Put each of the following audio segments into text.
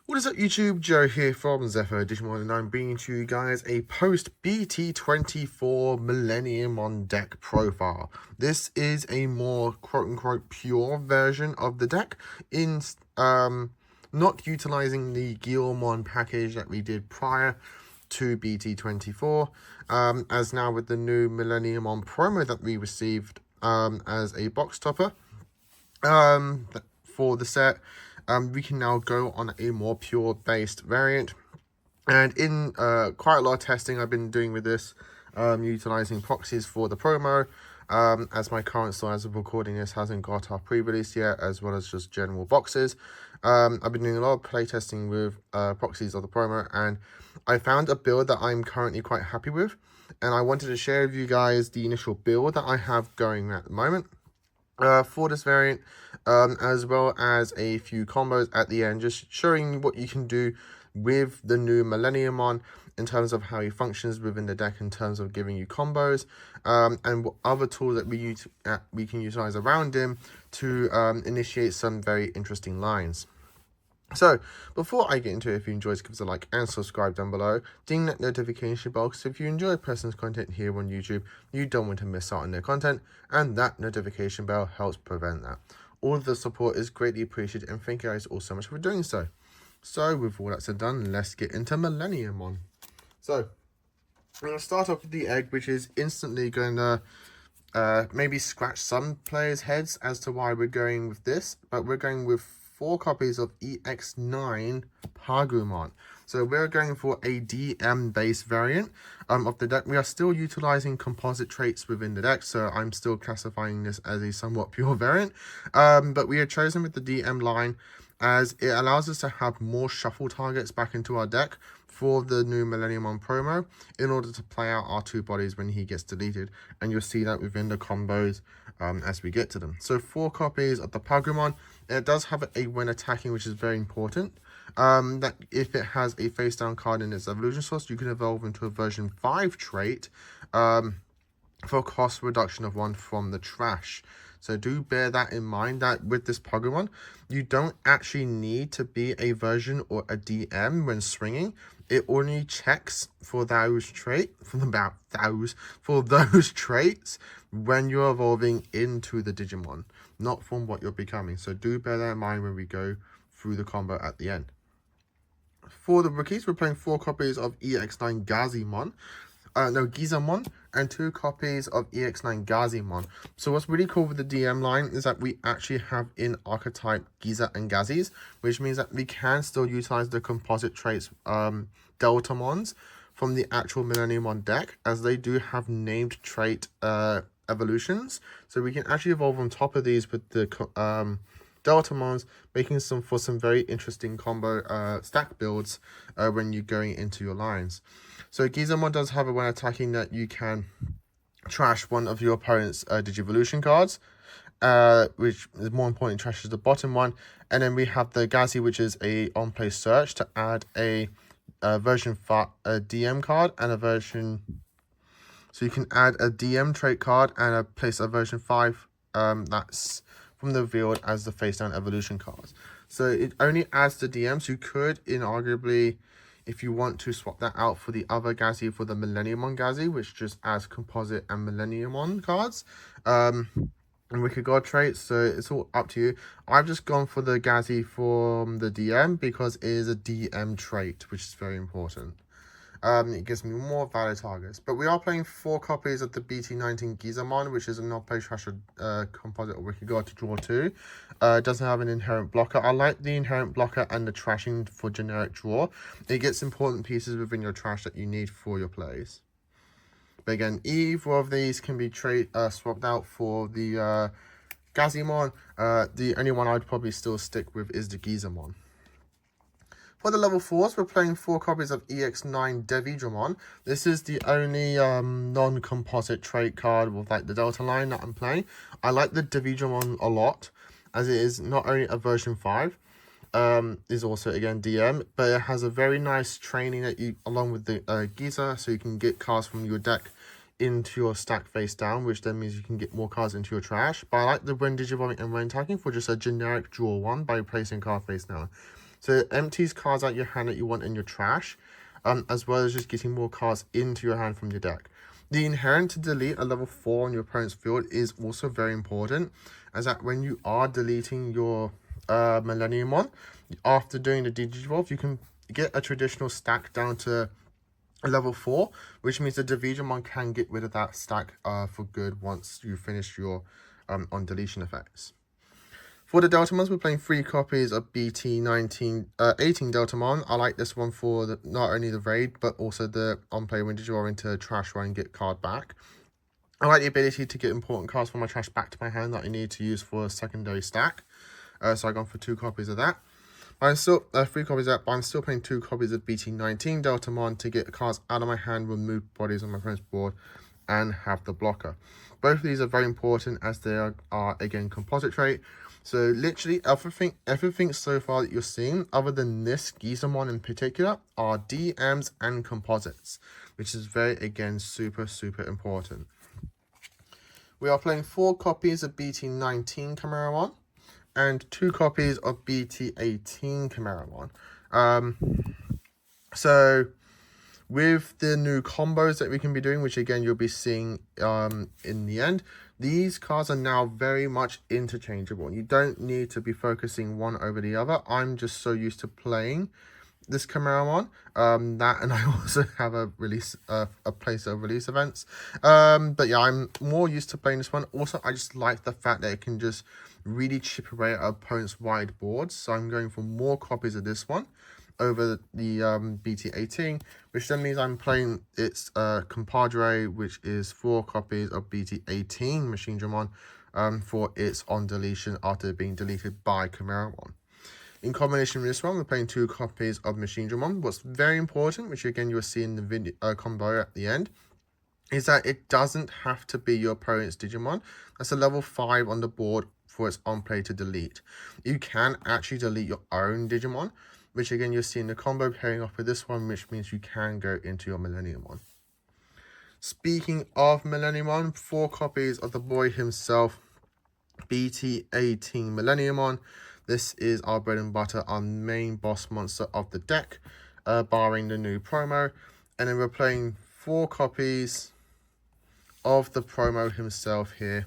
What is up YouTube, Joe here from Zephyrwargames, and I'm bringing to you guys a post BT24 Millenniummon deck profile. This is a more quote-unquote pure version of the deck, in not utilizing the Digimon package that we did prior to BT24, as now with the new Millenniummon promo that we received as a box topper for the set. We can now go on a more pure based variant, and in quite a lot of testing I've been doing with this, utilizing proxies for the promo, as my current store as of recording this hasn't got our pre-release yet, as well as just general boxes. I've been doing a lot of playtesting with proxies of the promo, and I found a build that I'm currently quite happy with, and I wanted to share with you guys the initial build that I have going at the moment for this variant, as well as a few combos at the end, just showing you what you can do with the new Millenniummon in terms of how he functions within the deck, in terms of giving you combos, and what other tools that we can utilize around him to initiate some very interesting lines. So, before I get into it, if you enjoyed, give us a like and subscribe down below. Ding that notification bell, because if you enjoy a person's content here on YouTube, you don't want to miss out on their content, and that notification bell helps prevent that. All of the support is greatly appreciated, and thank you guys all so much for doing so. So, with all that said done, let's get into Millenniummon. So, I'm going to start off with the egg, which is instantly going to maybe scratch some players' heads as to why we're going with this, but we're going with 4 copies of EX9 Pagumon. So we're going for a DM based variant of the deck. We are still utilizing composite traits within the deck, so I'm still classifying this as a somewhat pure variant. But we are chosen with the DM line as it allows us to have more shuffle targets back into our deck for the new Millenniummon promo in order to play out our 2 bodies when he gets deleted, and you'll see that within the combos as we get to them. So 4 copies of the Pagumon. It does have a when attacking, which is very important. That if it has a face down card in its evolution source, you can evolve into a version 5 trait for cost reduction of 1 from the trash. So do bear that in mind, that with this Pokemon, you don't actually need to be a version or a DM when swinging. It only checks for those traits when you're evolving into the Digimon, not from what you're becoming. So do bear that in mind when we go through the combo at the end. For the rookies, we're playing 4 copies of EX9 Gazimon. Gizamon, and 2 copies of EX9 Gazimon. So what's really cool with the DM line is that we actually have in archetype Giza and Gazis, which means that we can still utilize the composite traits Deltamons from the actual Millenniummon deck, as they do have named trait evolutions. So we can actually evolve on top of these with the Deltamons, making some very interesting combo stack builds when you're going into your lines. So Gizamon does have a when attacking that you can trash one of your opponent's Digivolution cards, which is more important, trashes the bottom one. And then we have the Gazi, which is a on-play search to add a version 5 DM card and a version. So you can add a DM trait card and place a version 5 that's from the field as the face down evolution cards. So it only adds the DMs. You could inarguably, if you want to, swap that out for the other Gazi, for the Millenniummon Gazi, which just adds composite and Millenniummon cards and Wicked God traits. So it's all up to you. I've just gone for the Gazi from the DM because it is a DM trait, which is very important. It gives me more valid targets. But we are playing 4 copies of the BT19 Gizamon, which is a non-play trasher composite or Wicked God to draw 2. It doesn't have an inherent blocker. I like the inherent blocker and the trashing for generic draw. It gets important pieces within your trash that you need for your plays. But again, either of these can be swapped out for the Gazimon. The only one I'd probably still stick with is the Gizamon. For the level 4s, we're playing 4 copies of EX9 Digimon. This is the only non-composite trait card with like the Delta line that I'm playing. I like the Digimon a lot, as it is not only a version 5, is also again DM, but it has a very nice training that you, along with the Giza, so you can get cards from your deck into your stack face down, which then means you can get more cards into your trash. But I like the when digivolving and when attacking for just a generic draw one by placing card face down. So it empties cards out your hand that you want in your trash, as well as just getting more cards into your hand from your deck. The inherent to delete a level 4 on your opponent's field is also very important, as that when you are deleting your Millenniummon, after doing the Digivolve, you can get a traditional stack down to level 4, which means the Digimon can get rid of that stack for good once you finish your on deletion effects. For the Deltamons, we're playing 3 copies of BT18 Deltamon. I like this one for not only the raid, but also the on-play when you are into trash run and get card back. I like the ability to get important cards from my trash back to my hand that I need to use for a secondary stack. So I've gone for 2 copies of that. I'm still 3 copies of that, but I'm still playing 2 copies of BT19 Deltamon to get cards out of my hand, remove bodies on my opponent's board, and have the blocker. Both of these are very important as they are again composite trait. So literally everything so far that you're seeing, other than this Gizamon in particular, are DMs and composites, which is very again super important. We are playing 4 copies of BT19 Chimeramon and 2 copies of BT18 Chimeramon. So with the new combos that we can be doing, which again you'll be seeing in the end, these cards are now very much interchangeable. You don't need to be focusing one over the other. I'm just so used to playing this Chimeramon, that, and I also have a release, a place of release events. But yeah, I'm more used to playing this one. Also, I just like the fact that it can just really chip away at opponent's wide boards. So I'm going for more copies of this one over the BT18, which then means I'm playing its compadre, which is 4 copies of BT18 Machinedramon for its on deletion after being deleted by Chimeramon. In combination with this one, we're playing 2 copies of Machinedramon. What's very important, which again you'll see in the video combo at the end, is that it doesn't have to be your opponent's Digimon. That's a level 5 on the board for its on-play to delete. You can actually delete your own Digimon, which again you'll see in the combo pairing off with this one, which means you can go into your Millenniummon. Speaking of Millenniummon, 4 copies of the boy himself, BT18 Millenniummon. This is our bread and butter, our main boss monster of the deck, barring the new promo. And then we're playing 4 copies of the promo himself here.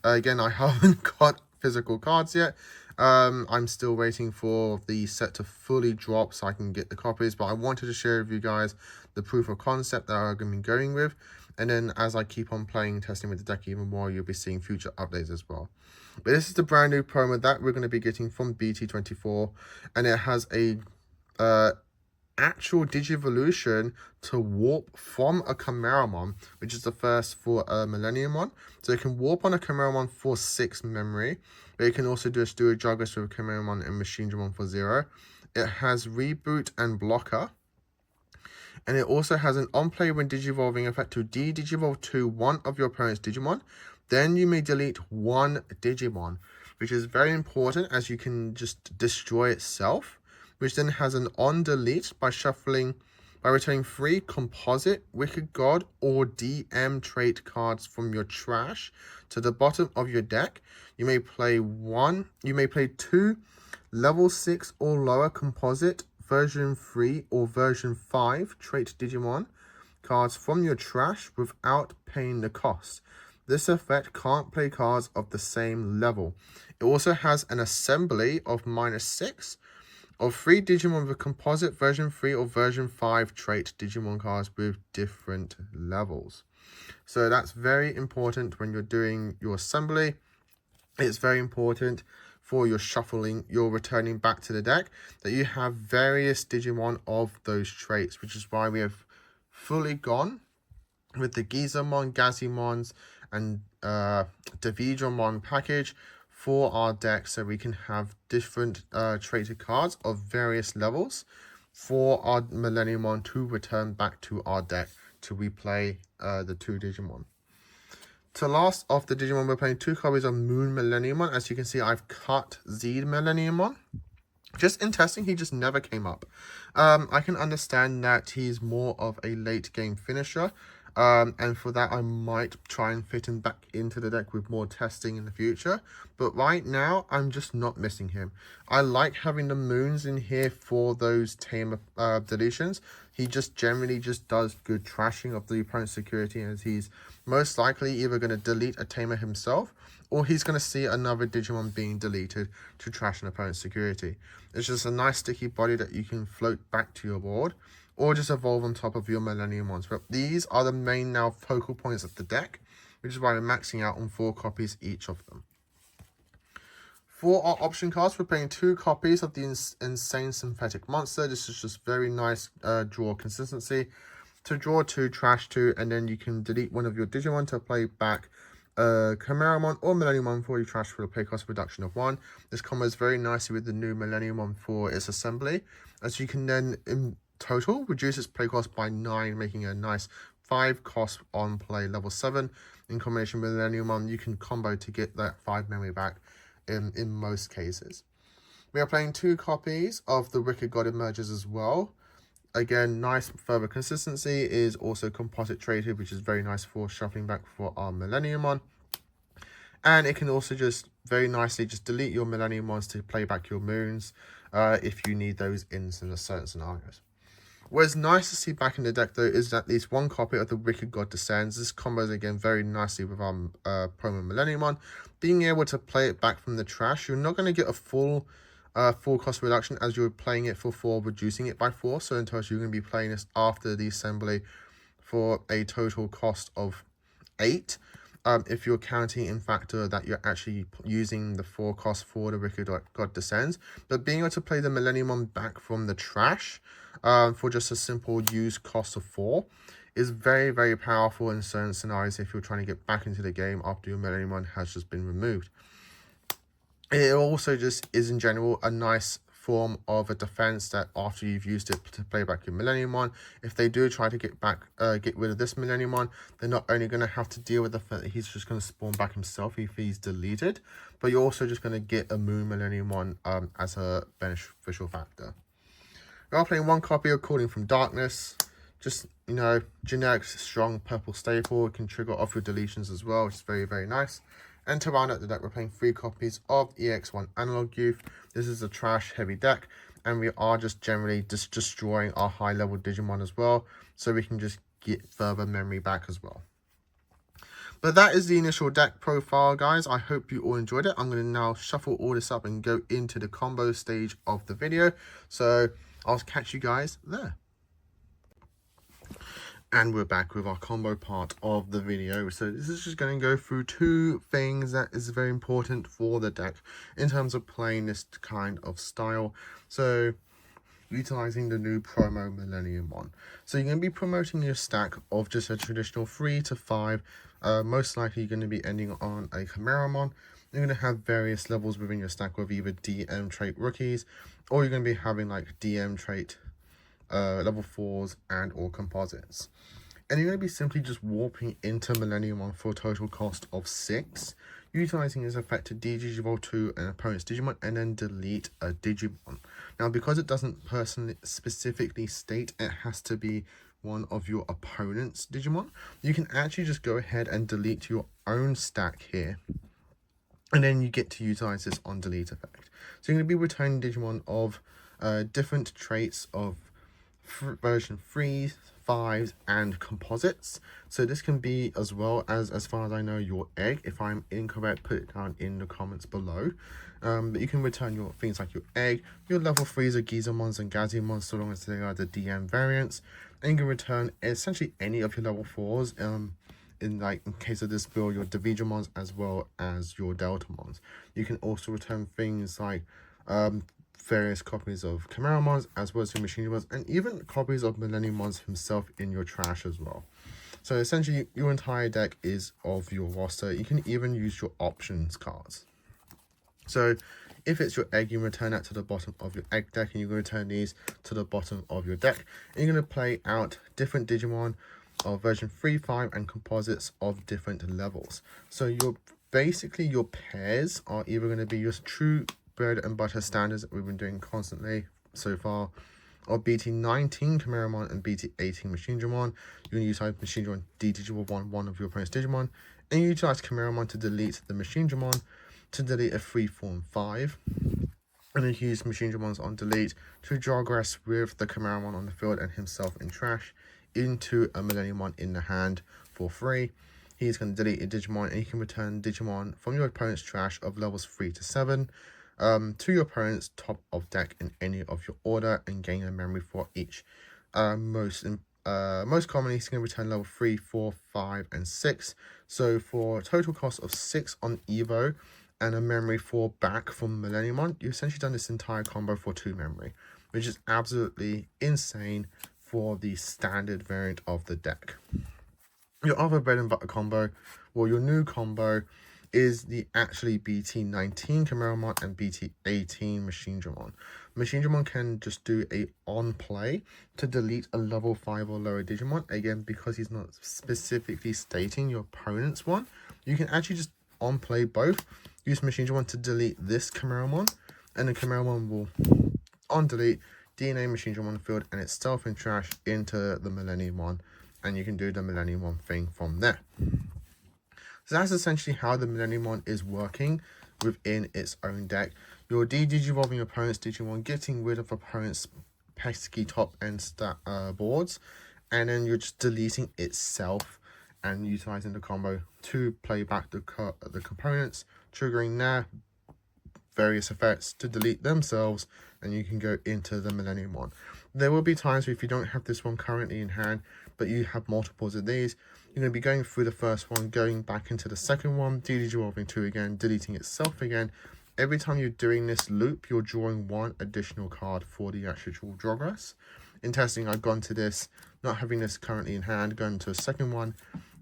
Again, I haven't got physical cards yet. I'm still waiting for the set to fully drop so I can get the copies. But I wanted to share with you guys the proof of concept that I'm going to be going with. And then as I keep on playing, testing with the deck even more, you'll be seeing future updates as well. But this is the brand new promo that we're going to be getting from BT24. And it has a actual Digivolution to warp from a Chimeramon, which is the first for a Millenniummon. So it can warp on a Chimeramon for 6 memory. But it can also just do a Juggles with a Chimeramon and Machinedramon for 0. It has Reboot and Blocker. And it also has an on-play when Digivolving effect to de-Digivolve to one of your opponent's Digimon. Then you may delete 1 Digimon, which is very important as you can just destroy itself. Which then has an on-delete by returning 3 composite, Wicked God, or DM trait cards from your trash to the bottom of your deck. You may play 2 level 6 or lower composite version 3 or version 5 trait Digimon cards from your trash without paying the cost. This effect can't play cards of the same level. It also has an assembly of -6 of 3 Digimon with composite version 3 or version 5 trait Digimon cards with different levels. So that's very important when you're doing your assembly. It's very important for your shuffling, your returning back to the deck, that you have various Digimon of those traits, which is why we have fully gone with the Gizamon, Gazimons, and Devidramon package for our deck, so we can have different traded cards of various levels for our Millenniummon to return back to our deck to replay the 2 Digimon. To last off the Digimon, we're playing 2 copies of Moon Millenniummon. As you can see, I've cut Z Millenniummon. Just in testing, he just never came up. I can understand that he's more of a late game finisher. And for that, I might try and fit him back into the deck with more testing in the future. But right now, I'm just not missing him. I like having the moons in here for those tamer deletions. He just generally just does good trashing of the opponent's security, as he's most likely either going to delete a tamer himself, or he's going to see another Digimon being deleted to trash an opponent's security. It's just a nice sticky body that you can float back to your board, or just evolve on top of your Millenniummons. But these are the main now focal points of the deck, which is why we're maxing out on 4 copies each of them. For our option cards, we're playing 2 copies of the Insane Synthetic Monster. This is just very nice draw consistency. To draw 2, trash 2, and then you can delete one of your Digimon to play back Chimeramon or Millenniummon for you trash for a play cost reduction of 1. This combos very nicely with the new Millenniummon for its assembly, as you can then in total reduce its play cost by 9, making a nice 5 cost on play level 7. In combination with Millenniummon, you can combo to get that 5 memory back in most cases. We are playing 2 copies of the Wicked God Emerges as well. Again, nice further consistency, is also composite traded, which is very nice for shuffling back for our Millenniummon. And it can also just very nicely just delete your Millenniummons to play back your moons if you need those in certain scenarios. What is nice to see back in the deck, though, is at least 1 copy of the Wicked God Descends. This combos again very nicely with our promo Millenniummon. Being able to play it back from the trash, you're not going to get a full cost reduction as you're playing it for 4, reducing it by 4. So in total, you're going to be playing this after the assembly for a total cost of 8. If you're counting in factor that you're actually using the 4 cost for the Wicked God Descends. But being able to play the Millenniummon back from the trash for just a simple use cost of 4 is very, very powerful in certain scenarios if you're trying to get back into the game after your Millenniummon has just been removed. It also just is in general a nice form of a defense that after you've used it to play back your Millenniummon, if they do try to get rid of this Millenniummon, they're not only going to have to deal with the fact that he's just going to spawn back himself if he's deleted, but you're also just going to get a Moon Millenniummon as a beneficial factor. We are playing 1 copy of Calling from Darkness. Just, you know, generic, strong purple staple. It can trigger off your deletions as well, which is very, very nice. And to round out the deck, we're playing 3 copies of EX1 Analog Youth. This is a trash heavy deck, and we are just generally just destroying our high level Digimon as well, so we can just get further memory back as well. But that is the initial deck profile, guys. I hope you all enjoyed it. I'm going to now shuffle all this up and go into the combo stage of the video. So I'll catch you guys there. And we're back with our combo part of the video. So this is just going to go through 2 things that is very important for the deck in terms of playing this kind of style. So utilizing the new promo Millenniummon. So you're going to be promoting your stack of just a traditional 3 to 5. Most likely you're going to be ending on a Chimeramon. You're going to have various levels within your stack of either DM trait rookies, or you're going to be having like DM trait level 4s and or composites. And you're going to be simply just warping into Millenniummon for a total cost of 6, utilizing his effect to Digivolve to an opponent's Digimon and then delete a Digimon. Now, because it doesn't personally specifically state it has to be one of your opponent's Digimon, you can actually just go ahead and delete your own stack here. And then you get to utilize this on delete effect. So you're going to be returning Digimon of different traits of version 3s, 5s, and composites. So this can be as well as far as I know, your egg. If I'm incorrect, put it down in the comments below. But you can return your things like your egg, your level 3s are Gizamons and Gazimons, so long as they are the DM variants. And you can return essentially any of your level 4s. In case of this build, your Digimons as well as your Deltamons. You can also return things like various copies of Chimeramons as well as your Machinimons, and even copies of Millenniummons himself in your trash as well. So essentially your entire deck is of your roster. You can even use your options cards. So if it's your egg, you return that to the bottom of your egg deck, and you return these to the bottom of your deck. And you're going to play out different Digimon of version 3, 5, and composites of different levels. So your pairs are either going to be your true bread and butter standards that we've been doing constantly so far of BT19 Chimeramon and BT18 Machinedramon. You can utilize Machinedramon D-Digivolve one of your opponent's Digimon, and you utilize Chimeramon to delete the Machinedramon, to delete a 3, 4, and 5. And then you use Machinedramons on delete to progress with the Chimeramon on the field and himself in trash into a Millenniummon in the hand for free. He's going to delete a Digimon, and you can return Digimon from your opponent's trash of levels 3 to 7 to your opponent's top of deck in any of your order, and gain a memory for each. Most commonly, he's going to return level 3, 4, 5, and 6. So for a total cost of 6 on Evo and a memory 4 back from Millenniummon, you've essentially done this entire combo for 2 memory, which is absolutely insane for the standard variant of the deck. Your other bread and butter combo, or your new combo, is the actually BT19 Chimeramon and BT18 Machinedramon. Machinedramon can just do a on play to delete a level 5 or lower Digimon. Again, because he's not specifically stating your opponent's one, you can actually just on play both. Use Machinedramon to delete this Chimeramon, and the Chimeramon will on delete DNA Machinedramon field and itself in trash into the Millenniummon, and you can do the Millenniummon thing from there. So that's essentially how the Millenniummon is working within its own deck. You're de-digivolving your opponent's Digimon, getting rid of opponent's pesky top end boards, and then you're just deleting itself and utilizing the combo to play back the components, triggering their various effects to delete themselves, and you can go into the Millenniummon. There will be times where if you don't have this one currently in hand, but you have multiples of these, you're going to be going through the first one, going back into the second one, de-digivolving 2 again, deleting itself again. Every time you're doing this loop, you're drawing 1 additional card for the actual progress. In testing, I've gone to this, not having this currently in hand, going to a second one,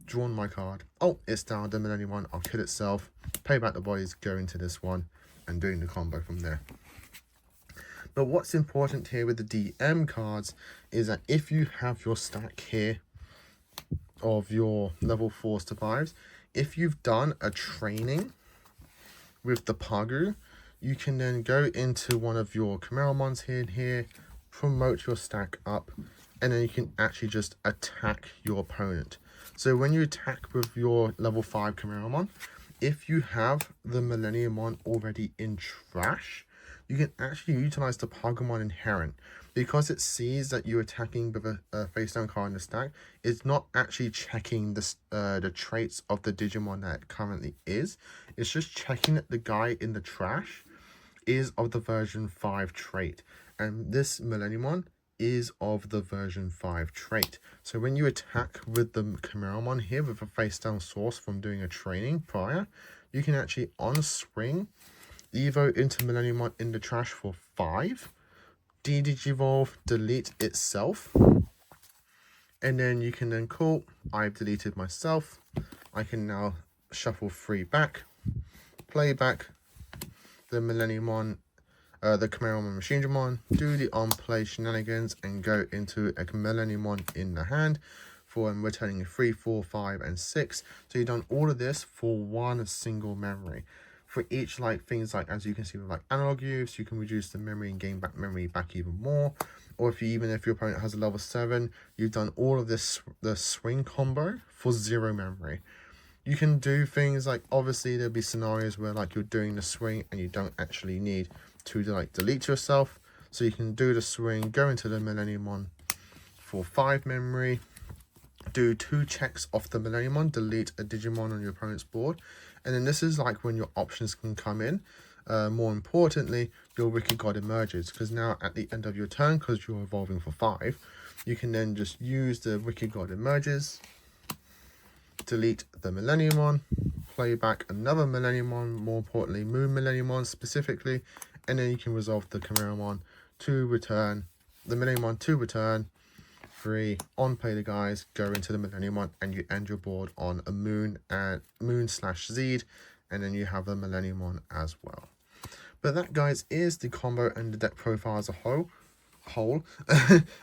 drawn my card. Oh, it's down, the Millenniummon, I'll kill itself, pay back the bodies, go into this one, and doing the combo from there. But what's important here with the DM cards is that if you have your stack here of your level 4s to 5s, if you've done a training with the Pagu, you can then go into one of your Chimeramons here and here, promote your stack up, and then you can actually just attack your opponent. So when you attack with your level 5 Chimeramon, if you have the Millenniummon already in trash, you can actually utilize the Pagumon Inherent. Because it sees that you're attacking with a face down card in the stack, it's not actually checking the traits of the Digimon that it currently is. It's just checking that the guy in the trash is of the version 5 trait. And this Millenniummon is of the version 5 trait. So when you attack with the Chimeramon here with a face down source from doing a training prior, you can actually on swing Evo into Millenniummon in the trash for 5, de-digivolve, delete itself, and then you can then call, I've deleted myself, I can now shuffle 3 back, play back the Millenniummon, the Chimeramon Machinedramon, do the on-play shenanigans, and go into a Millenniummon in the hand for returning 3, 4, 5, and 6. So you've done all of this for 1 single memory. For each things like, as you can see with analog use, you can reduce the memory and gain back memory back even more. Or if your opponent has a level 7, you've done all of this, the swing combo for 0 memory. You can do things like, obviously there'll be scenarios where you're doing the swing and you don't actually need to delete yourself. So you can do the swing, go into the Millenniummon for 5 memory, do 2 checks off the Millenniummon, delete a Digimon on your opponent's board. And then this is when your options can come in. More importantly, your Wicked God emerges, because now at the end of your turn, because you're evolving for 5, you can then just use the Wicked God emerges, delete the Millenniummon, play back another Millenniummon, more importantly Moon Millenniummon specifically, and then you can resolve the Chimeramon to return, the Millenniummon to return 3, on play the guys, go into the Millenniummon, and you end your board on a Moon and Moon/Zed, and then you have the Millenniummon as well. But that, guys, is the combo and the deck profile as a whole.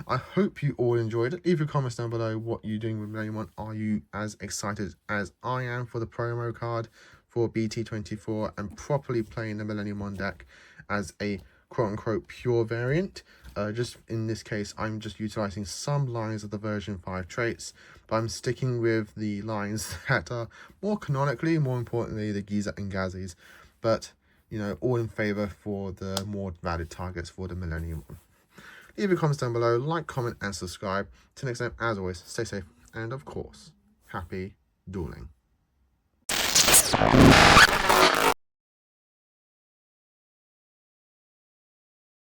I hope you all enjoyed it. Leave your comments down below what you're doing with Millenniummon. Are you as excited as I am for the promo card for BT24 and properly playing the Millenniummon deck as a quote-unquote pure variant? just in this case, I'm just utilizing some lines of the version 5 traits, but I'm sticking with the lines that are more canonically, more importantly, the Giza and Gazis, but, you know, all in favor for the more valid targets for the Millenniummon. Leave your comments down below, like, comment, and subscribe. Till next time, as always, stay safe, and of course, happy dueling.